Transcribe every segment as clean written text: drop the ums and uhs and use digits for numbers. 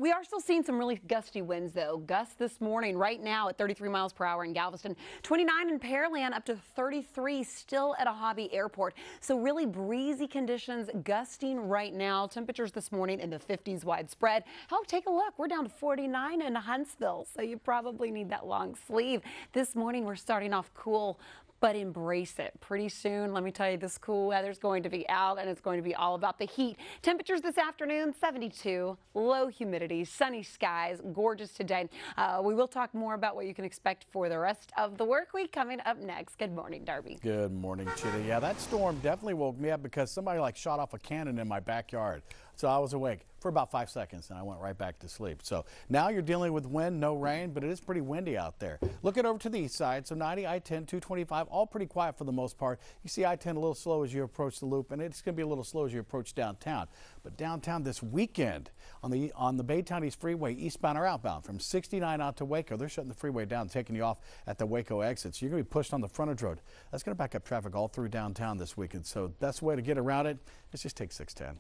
We are still seeing some really gusty winds, though. Gusts this morning, right now at 33 miles per hour in Galveston, 29 in Pearland, up to 33 still at a hobby airport. So really breezy conditions, gusting right now. Temperatures this morning in the 50s widespread. Hell, take a look. We're down to 49 in Huntsville, so you probably need that long sleeve. This morning, we're starting off cool, but embrace it. Pretty soon, let me tell you, this cool weather's going to be out, and it's going to be all about the heat. Temperatures this afternoon, 72, low humidity, sunny skies, gorgeous today. We will talk more about what you can expect for the rest of the work week coming up next. Good morning, Darby. Good morning, Chitty. Yeah, that storm definitely woke me up because somebody shot off a cannon in my backyard. So I was awake for about 5 seconds and I went right back to sleep. So now you're dealing with wind, no rain, but it is pretty windy out there. Looking over to the east side, so 90, I-10, 225, all pretty quiet for the most part. You see I-10 a little slow as you approach the loop, and it's going to be a little slow as you approach downtown. But downtown this weekend on the Baytown East Freeway, eastbound or outbound, from 69 out to Waco, they're shutting the freeway down, taking you off at the Waco exit. So you're going to be pushed on the frontage road. That's going to back up traffic all through downtown this weekend. So best way to get around it is just take 610.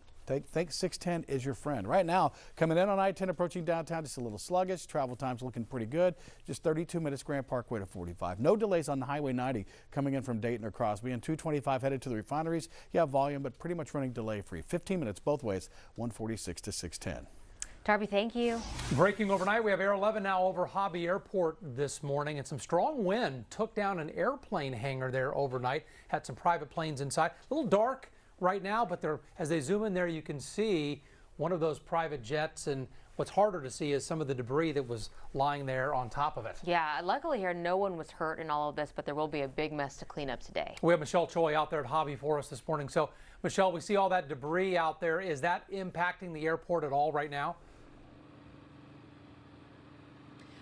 Think 610 is your friend. Right now, coming in on I-10 approaching downtown, just a little sluggish. Travel time's looking pretty good. Just 32 minutes Grand Parkway to 45. No delays on the Highway 90 coming in from Dayton or Crosby. And 225 headed to the refineries. You have volume, but pretty much running delay free. 15 minutes both ways, 146 to 610. Darby, thank you. Breaking overnight, we have Air 11 now over Hobby Airport this morning, and some strong wind took down an airplane hangar there overnight. Had some private planes inside. A little dark right now, but as they zoom in there, you can see one of those private jets, and what's harder to see is some of the debris that was lying there on top of it. Yeah, luckily here no one was hurt in all of this, but there will be a big mess to clean up today. We have Michelle Choi out there at Hobby for us this morning. So, Michelle, we see all that debris out there. Is that impacting the airport at all right now?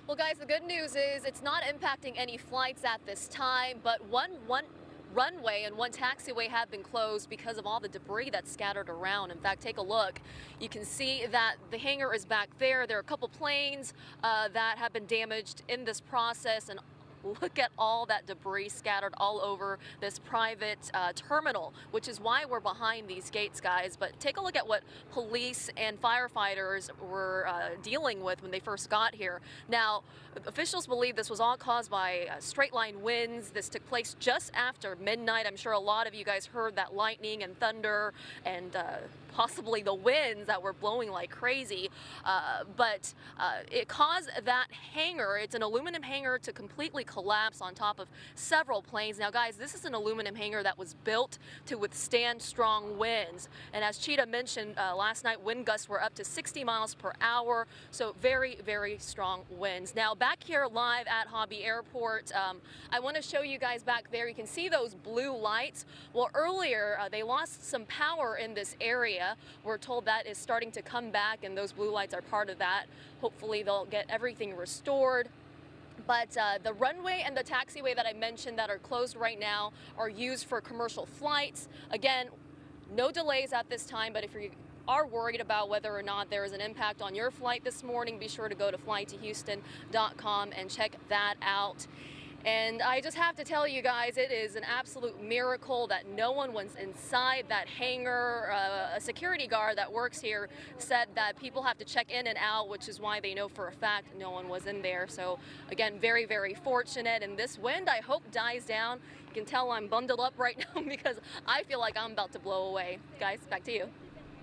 Well, guys, the good news is it's not impacting any flights at this time, but one runway and one taxiway have been closed because of all the debris that's scattered around. In fact, take a look. You can see that the hangar is back there. There are a couple planes that have been damaged in this process, and look at all that debris scattered all over this private terminal, which is why we're behind these gates, guys. But take a look at what police and firefighters were dealing with when they first got here. Now, officials believe this was all caused by straight line winds. This took place just after midnight. I'm sure a lot of you guys heard that lightning and thunder and possibly the winds that were blowing like crazy. But it caused that hangar, it's an aluminum hangar, to completely collapse on top of several planes. Now, guys, this is an aluminum hangar that was built to withstand strong winds. And as Cheetah mentioned last night, wind gusts were up to 60 miles per hour. So very, very strong winds. Now, back here live at Hobby Airport, I want to show you guys back there. You can see those blue lights. Well, earlier they lost some power in this area. We're told that is starting to come back, and those blue lights are part of that. Hopefully they'll get everything restored. But the runway and the taxiway that I mentioned that are closed right now are used for commercial flights. Again, no delays at this time, but if you are worried about whether or not there is an impact on your flight this morning, be sure to go to flytohouston.com and check that out. And I just have to tell you guys, it is an absolute miracle that no one was inside that hangar. A security guard that works here said that people have to check in and out, which is why they know for a fact no one was in there. So again, very, very fortunate. And this wind, I hope, dies down. You can tell I'm bundled up right now because I feel like I'm about to blow away. Guys, back to you.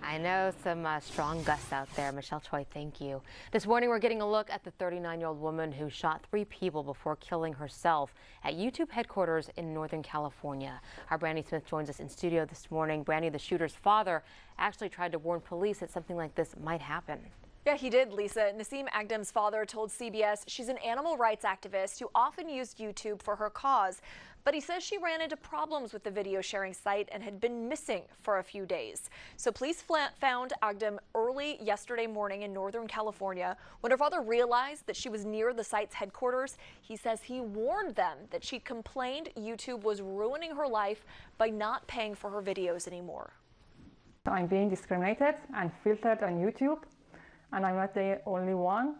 I know some strong gusts out there. Michelle Choi, thank you. This morning, we're getting a look at the 39-year-old woman who shot 3 people before killing herself at YouTube headquarters in Northern California. Our Brandy Smith joins us in studio this morning. Brandy, the shooter's father, actually tried to warn police that something like this might happen. Yeah, he did, Lisa. Nasim Agdam's father told CBS she's an animal rights activist who often used YouTube for her cause. But he says she ran into problems with the video sharing site and had been missing for a few days. So police found Agdam early yesterday morning in Northern California. When her father realized that she was near the site's headquarters, he says he warned them that she complained YouTube was ruining her life by not paying for her videos anymore. I'm being discriminated and filtered on YouTube, and I'm not the only one.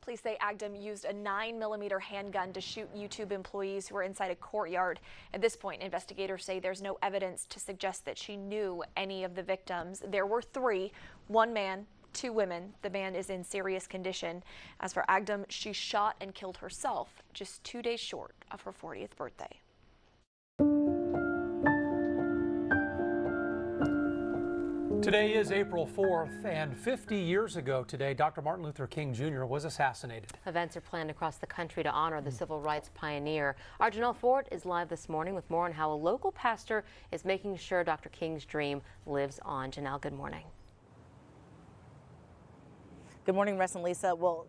Police say Agdam used a 9mm handgun to shoot YouTube employees who were inside a courtyard. At this point, investigators say there's no evidence to suggest that she knew any of the victims. There were 3, 1 man, 2 women. The man is in serious condition. As for Agdam, she shot and killed herself just 2 days short of her 40th birthday. Today is April 4th, and 50 years ago today, Dr. Martin Luther King Jr. was assassinated. Events are planned across the country to honor the civil rights pioneer. Our Janelle Fort is live this morning with more on how a local pastor is making sure Dr. King's dream lives on. Janelle, good morning. Good morning, Russ and Lisa. Well,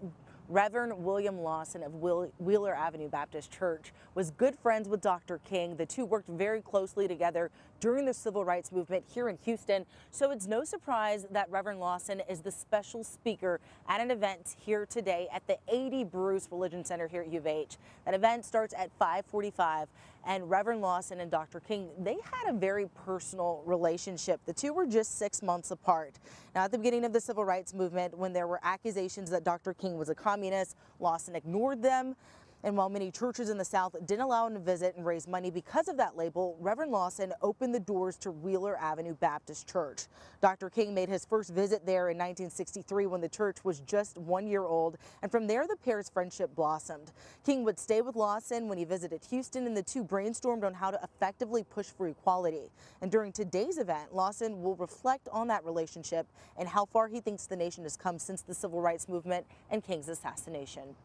Reverend William Lawson of Wheeler Avenue Baptist Church was good friends with Dr. King. The two worked very closely together during the civil rights movement here in Houston. So it's no surprise that Reverend Lawson is the special speaker at an event here today at the A.D. Bruce Religion Center here at U of H. That event starts at 5:45, and Reverend Lawson and Dr. King, they had a very personal relationship. The two were just 6 months apart. Now, at the beginning of the civil rights movement, when there were accusations that Dr. King was a communist, Lawson ignored them. And while many churches in the South didn't allow him to visit and raise money because of that label, Reverend Lawson opened the doors to Wheeler Avenue Baptist Church. Dr. King made his first visit there in 1963 when the church was just 1 year old, and from there the pair's friendship blossomed. King would stay with Lawson when he visited Houston, and the two brainstormed on how to effectively push for equality. And during today's event, Lawson will reflect on that relationship and how far he thinks the nation has come since the civil rights movement and King's assassination.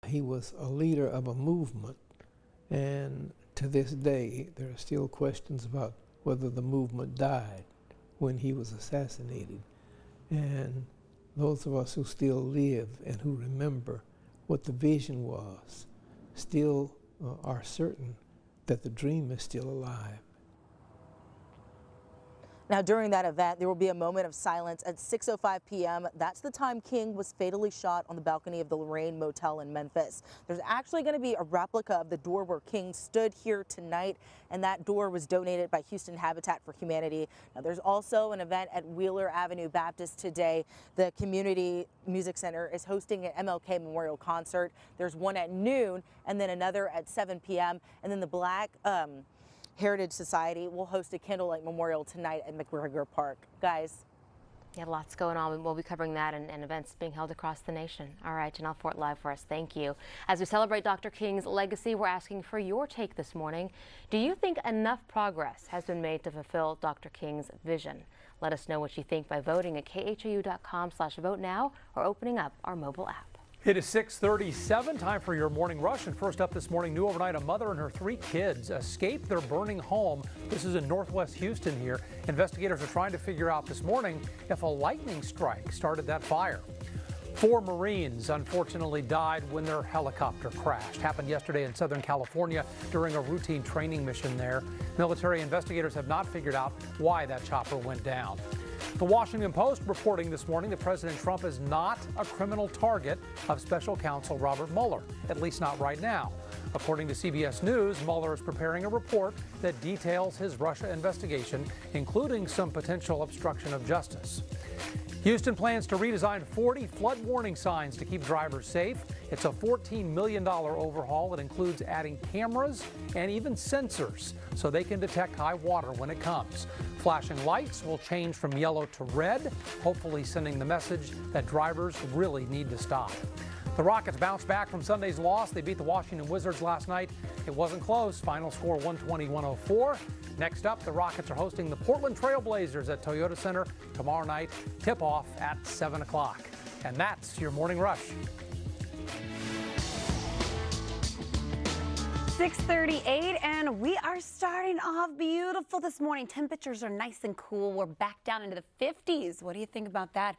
He was a leader of a movement, and to this day there are still questions about whether the movement died when he was assassinated. And those of us who still live and who remember what the vision was still are certain that the dream is still alive. Now, during that event, there will be a moment of silence at 6:05 p.m. That's the time King was fatally shot on the balcony of the Lorraine Motel in Memphis. There's actually going to be a replica of the door where King stood here tonight, and that door was donated by Houston Habitat for Humanity. Now, there's also an event at Wheeler Avenue Baptist today. The Community Music Center is hosting an MLK Memorial Concert. There's one at noon and then another at 7 p.m. And then the Black Heritage Society will host a candlelight memorial tonight at McGregor Park. Guys. Yeah, lots going on. We'll be covering that and events being held across the nation. All right, Janelle Fort live for us. Thank you. As we celebrate Dr. King's legacy, we're asking for your take this morning. Do you think enough progress has been made to fulfill Dr. King's vision? Let us know what you think by voting at KHOU.com/vote now or opening up our mobile app. It is 6:37, time for your morning rush. And first up this morning, new overnight, a mother and her 3 kids escaped their burning home. This is in northwest Houston here. Investigators are trying to figure out this morning if a lightning strike started that fire. 4 Marines unfortunately died when their helicopter crashed. Happened yesterday in Southern California during a routine training mission there. Military investigators have not figured out why that chopper went down. The Washington Post reporting this morning that President Trump is not a criminal target of special counsel Robert Mueller, at least not right now. According to CBS News, Mueller is preparing a report that details his Russia investigation, including some potential obstruction of justice. Houston plans to redesign 40 flood warning signs to keep drivers safe. It's a $14 million overhaul that includes adding cameras and even sensors so they can detect high water when it comes. Flashing lights will change from yellow to red, hopefully sending the message that drivers really need to stop. The Rockets bounced back from Sunday's loss. They beat the Washington Wizards last night. It wasn't close. Final score 120-104. Next up, the Rockets are hosting the Portland Trail Blazers at Toyota Center tomorrow night. Tip-off at 7 o'clock. And that's your Morning Rush. 6:38, and we are starting off beautiful this morning. Temperatures are nice and cool. We're back down into the 50s. What do you think about that?